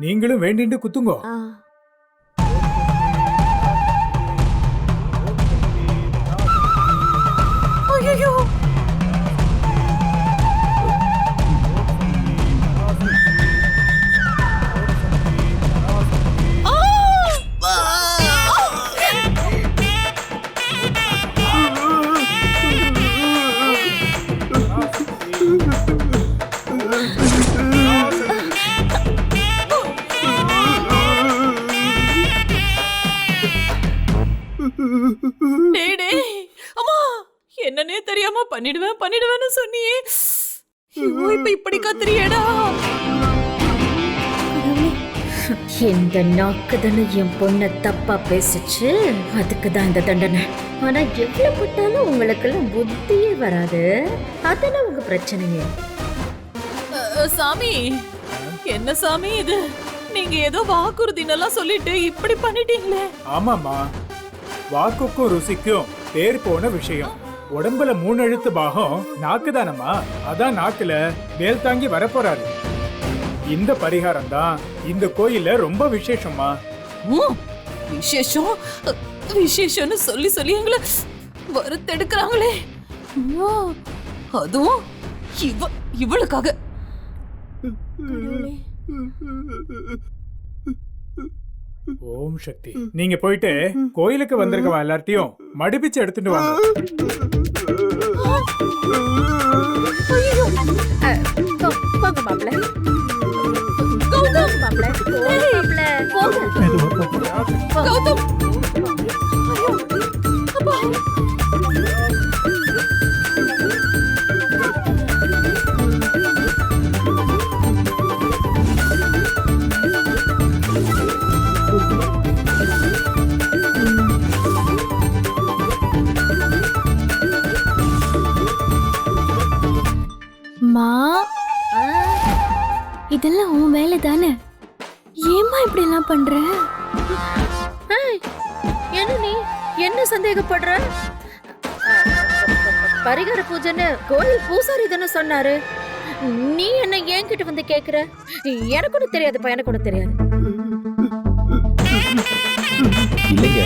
நீங்களும் வேண்டிட்டு குத்துங்கோ. ஐயோ என்னன்னே தெரியாம பண்ணிடுவேன்னு சொன்னியே. இப்ப இப்படி கத்துறியேடா. இந்த நாக்கு தானே என் பொண்ண தப்பா பேசிச்சு, அதுக்குதான் இந்த தண்டனை. ஆனா எவ்வளவு பட்டாலும் உங்களுக்கெல்லாம் புத்தியே வராது, அதானே உங்க பிரச்சனையே. சாமி, என்ன சாமி இது? நீங்க ஏதோ வாக்குறுதினெல்லாம் சொல்லிட்டு இப்படி பண்ணிட்டீங்களே. ஆமாமா, வாக்குக்கும் ருசிக்கும் பேர் போன விஷயம். உடம்புல 3 எழுத்து பாகம் நாக்கு தானம்மா. அதான் நாக்குல வேல் தாங்கி வரப்போறாரு. இந்த பரிகாரம் தான் இந்த கோயில்ல ரொம்ப விசேஷமா. விசேஷம் விசேஷம்னு சொல்லி சொல்லி எங்களை வறுத்தெடுக்கிறாங்களே. அதுவும் இவளுக்காக. ஓம் சக்தி. நீங்க போயிட்டு கோயிலுக்கு வந்திருக்கவா எல்லார்ட்டையும் மடிப்பிச்சு எடுத்துட்டு வாங்க. போங்க மாப்பிள்ள, கௌதம் மாப்பிள்ள, கௌதம். மா, இதெல்லாம் உன் வேலை தானே, ஏமா இப்படி எல்லாம் பண்ற? என்ன நீ என்ன சந்தேகப்படுற? பரிகார பூஜைன்னு கோயில் பூசாரி தானே சொன்னாரு. நீ என்ன என்கிட்ட வந்து கேக்குற? எனக்கு ஒண்ணு தெரியாதுப்பா, எனக்கு ஒண்ணு தெரியாது. இல்லைங்க,